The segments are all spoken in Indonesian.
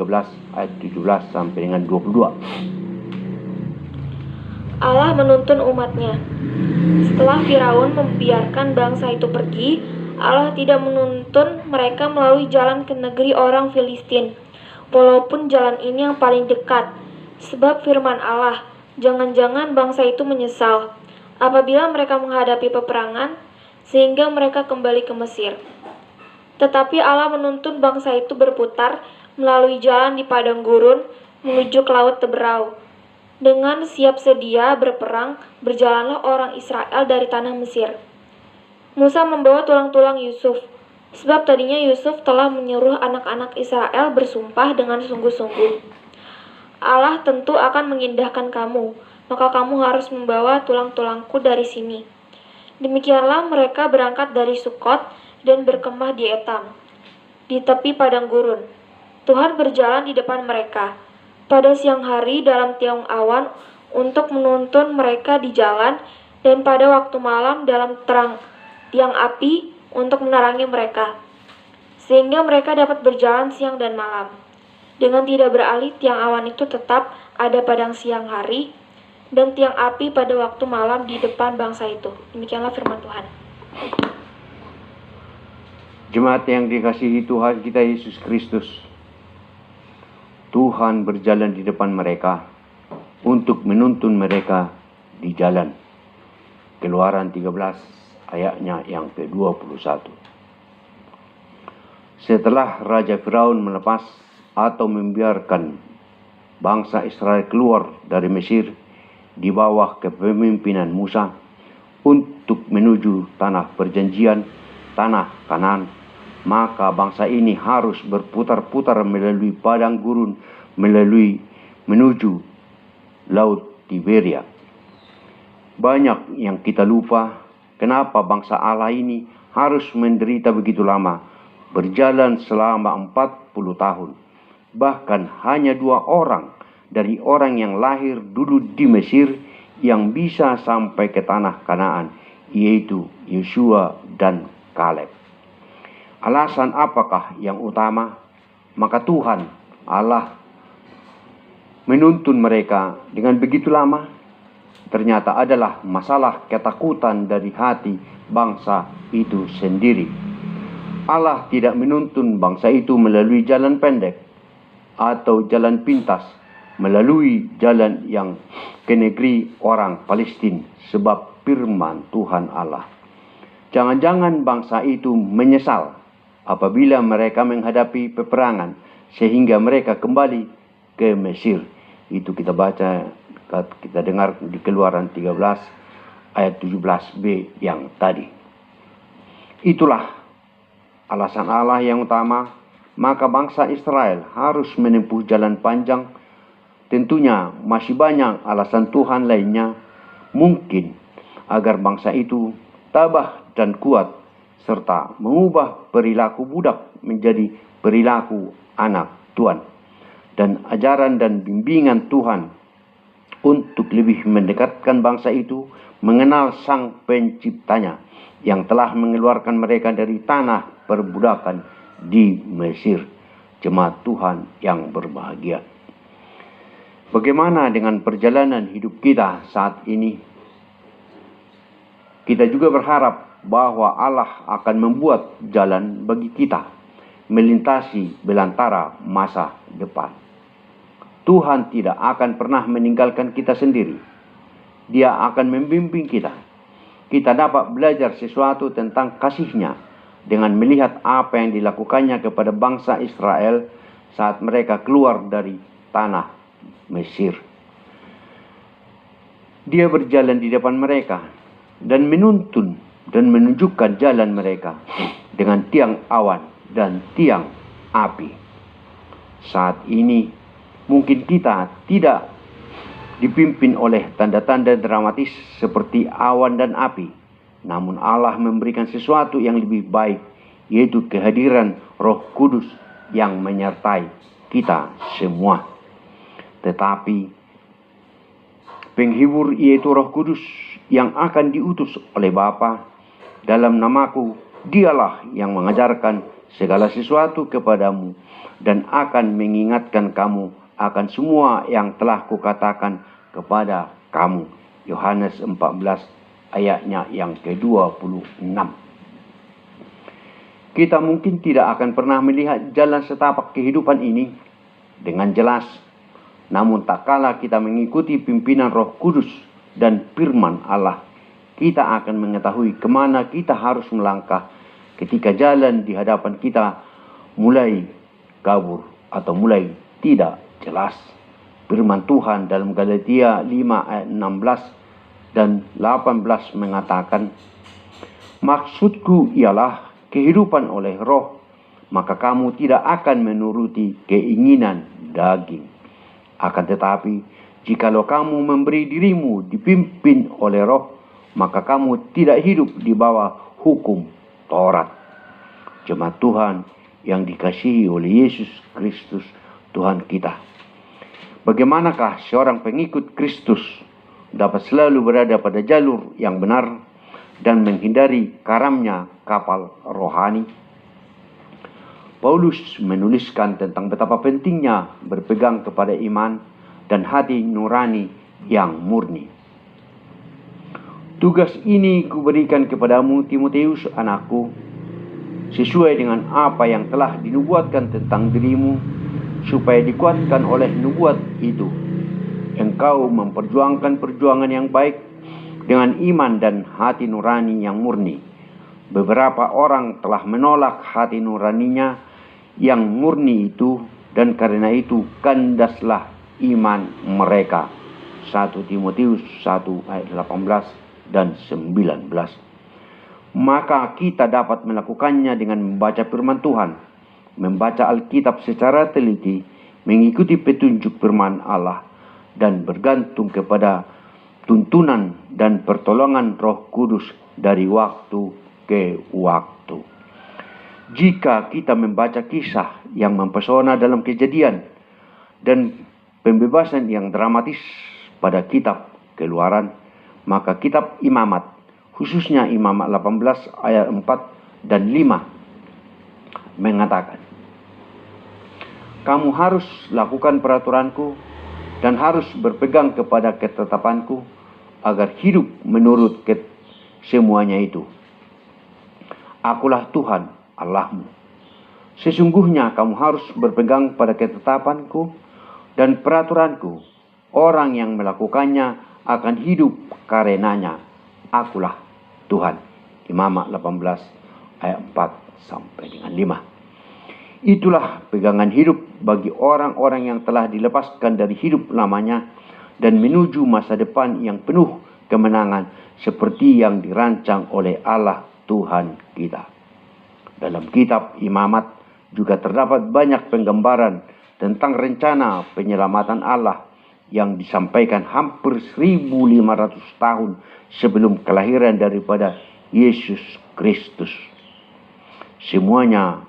13 ayat 17 sampai dengan 22. Allah menuntun umatnya. Setelah Firaun membiarkan bangsa itu pergi, Allah tidak menuntun mereka melalui jalan ke negeri orang Filistin, walaupun jalan ini yang paling dekat. Sebab firman Allah, jangan-jangan bangsa itu menyesal apabila mereka menghadapi peperangan, sehingga mereka kembali ke Mesir. Tetapi Allah menuntun bangsa itu berputar melalui jalan di padang gurun menuju ke laut Teberau. Dengan siap sedia berperang, berjalanlah orang Israel dari tanah Mesir. Musa membawa tulang-tulang Yusuf, sebab tadinya Yusuf telah menyuruh anak-anak Israel bersumpah dengan sungguh-sungguh. Allah tentu akan mengindahkan kamu, maka kamu harus membawa tulang-tulangku dari sini. Demikianlah mereka berangkat dari Sukot dan berkemah di Etam, di tepi padang gurun. Tuhan berjalan di depan mereka pada siang hari dalam tiang awan untuk menuntun mereka di jalan, dan pada waktu malam dalam terang tiang api untuk menerangi mereka, sehingga mereka dapat berjalan siang dan malam. Dengan tidak beralih, tiang awan itu tetap ada pada siang hari, dan tiang api pada waktu malam di depan bangsa itu. Demikianlah firman Tuhan. Jemaat yang dikasihi Tuhan kita Yesus Kristus, Tuhan berjalan di depan mereka untuk menuntun mereka di jalan. Keluaran 13 ayatnya yang ke-21. Setelah Raja Firaun melepas atau membiarkan bangsa Israel keluar dari Mesir di bawah kepemimpinan Musa untuk menuju tanah perjanjian, tanah Kanaan, maka bangsa ini harus berputar-putar melalui padang gurun menuju Laut Tiberia. Banyak yang kita lupa kenapa bangsa Allah ini harus menderita begitu lama, berjalan selama 40 tahun. Bahkan hanya 2 orang dari orang yang lahir dulu di Mesir yang bisa sampai ke tanah Kanaan, yaitu Yosua dan Kaleb. Alasan apakah yang utama? Maka Tuhan Allah menuntun mereka dengan begitu lama ternyata adalah masalah ketakutan dari hati bangsa itu sendiri. Allah tidak menuntun bangsa itu melalui jalan pendek atau jalan pintas, melalui jalan yang ke negeri orang Palestina, sebab firman Tuhan Allah. Jangan-jangan bangsa itu menyesal apabila mereka menghadapi peperangan, sehingga mereka kembali ke Mesir. Itu kita baca, kita dengar di Keluaran 13 ayat 17b yang tadi. Itulah alasan Allah yang utama. Maka bangsa Israel harus menempuh jalan panjang. Tentunya masih banyak alasan Tuhan lainnya mungkin agar bangsa itu tabah dan kuat, serta mengubah perilaku budak menjadi perilaku anak Tuhan, dan ajaran dan bimbingan Tuhan untuk lebih mendekatkan bangsa itu mengenal Sang Penciptanya yang telah mengeluarkan mereka dari tanah perbudakan di Mesir. Jemaat Tuhan yang berbahagia, bagaimana dengan perjalanan hidup kita saat ini? Kita juga berharap bahwa Allah akan membuat jalan bagi kita melintasi belantara masa depan. Tuhan tidak akan pernah meninggalkan kita sendiri. Dia akan membimbing kita. Kita dapat belajar sesuatu tentang kasih-Nya dengan melihat apa yang dilakukannya kepada bangsa Israel saat mereka keluar dari tanah Mesir. Dia berjalan di depan mereka dan menuntun dan menunjukkan jalan mereka dengan tiang awan dan tiang api. Saat ini mungkin kita tidak dipimpin oleh tanda-tanda dramatis seperti awan dan api. Namun Allah memberikan sesuatu yang lebih baik, yaitu kehadiran Roh Kudus yang menyertai kita semua. Tetapi penghibur yaitu Roh Kudus yang akan diutus oleh Bapa dalam namaku, dialah yang mengajarkan segala sesuatu kepadamu dan akan mengingatkan kamu akan semua yang telah kukatakan kepada kamu. Yohanes 14 ayatnya yang ke-26. Kita mungkin tidak akan pernah melihat jalan setapak kehidupan ini dengan jelas. Namun tak kala kita mengikuti pimpinan Roh Kudus dan firman Allah, kita akan mengetahui kemana kita harus melangkah ketika jalan di hadapan kita mulai kabur atau mulai tidak jelas. Firman Tuhan dalam Galatia 5 ayat 16 dan 18 mengatakan, maksudku ialah kehidupan oleh roh, maka kamu tidak akan menuruti keinginan daging. Akan tetapi, jikalau kamu memberi dirimu dipimpin oleh roh, maka kamu tidak hidup di bawah hukum Taurat. Jemaat Tuhan yang dikasihi oleh Yesus Kristus Tuhan kita. Bagaimanakah seorang pengikut Kristus dapat selalu berada pada jalur yang benar dan menghindari karamnya kapal rohani? Paulus menuliskan tentang betapa pentingnya berpegang kepada iman dan hati nurani yang murni. Tugas ini kuberikan kepadamu, Timotius, anakku, sesuai dengan apa yang telah dinubuatkan tentang dirimu, supaya dikuatkan oleh nubuat itu, engkau memperjuangkan perjuangan yang baik dengan iman dan hati nurani yang murni. Beberapa orang telah menolak hati nuraninya yang murni itu, dan karena itu kandaslah iman mereka. 1 Timotius 1 ayat 18 dan 19. Maka kita dapat melakukannya dengan membaca firman Tuhan, membaca Alkitab secara teliti, mengikuti petunjuk firman Allah, dan bergantung kepada tuntunan dan pertolongan Roh Kudus dari waktu ke waktu. Jika kita membaca kisah yang mempesona dalam Kejadian dan pembebasan yang dramatis pada kitab Keluaran, maka kitab Imamat, khususnya Imamat 18 ayat 4 dan 5 mengatakan, kamu harus lakukan peraturanku dan harus berpegang kepada ketetapanku agar hidup menurut semuanya itu. Akulah Tuhan Allahmu. Sesungguhnya kamu harus berpegang pada ketetapanku dan peraturanku. Orang yang melakukannya akan hidup karenanya. Akulah Tuhan. Imamat 18 ayat 4 sampai dengan 5. Itulah pegangan hidup bagi orang-orang yang telah dilepaskan dari hidup lamanya dan menuju masa depan yang penuh kemenangan seperti yang dirancang oleh Allah Tuhan kita. Dalam kitab Imamat juga terdapat banyak penggambaran tentang rencana penyelamatan Allah yang disampaikan hampir 1500 tahun sebelum kelahiran daripada Yesus Kristus. Semuanya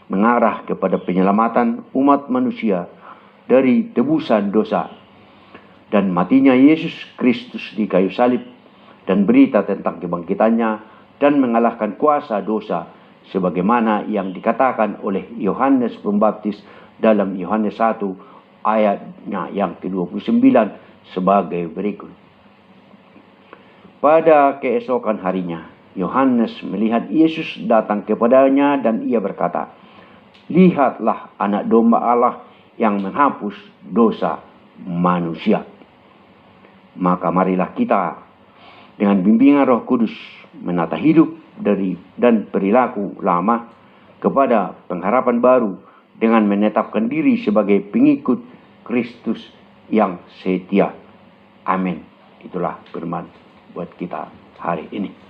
mengarah kepada penyelamatan umat manusia dari tebusan dosa dan matinya Yesus Kristus di kayu salib, dan berita tentang kebangkitannya dan mengalahkan kuasa dosa sebagaimana yang dikatakan oleh Yohanes Pembaptis dalam Yohanes 1 ayatnya yang ke-29 sebagai berikut. Pada keesokan harinya, Yohanes melihat Yesus datang kepadanya dan ia berkata, lihatlah anak domba Allah yang menghapus dosa manusia. Maka marilah kita dengan bimbingan Roh Kudus menata hidup dan perilaku lama kepada pengharapan baru dengan menetapkan diri sebagai pengikut Kristus yang setia. Amin. Itulah firman buat kita hari ini.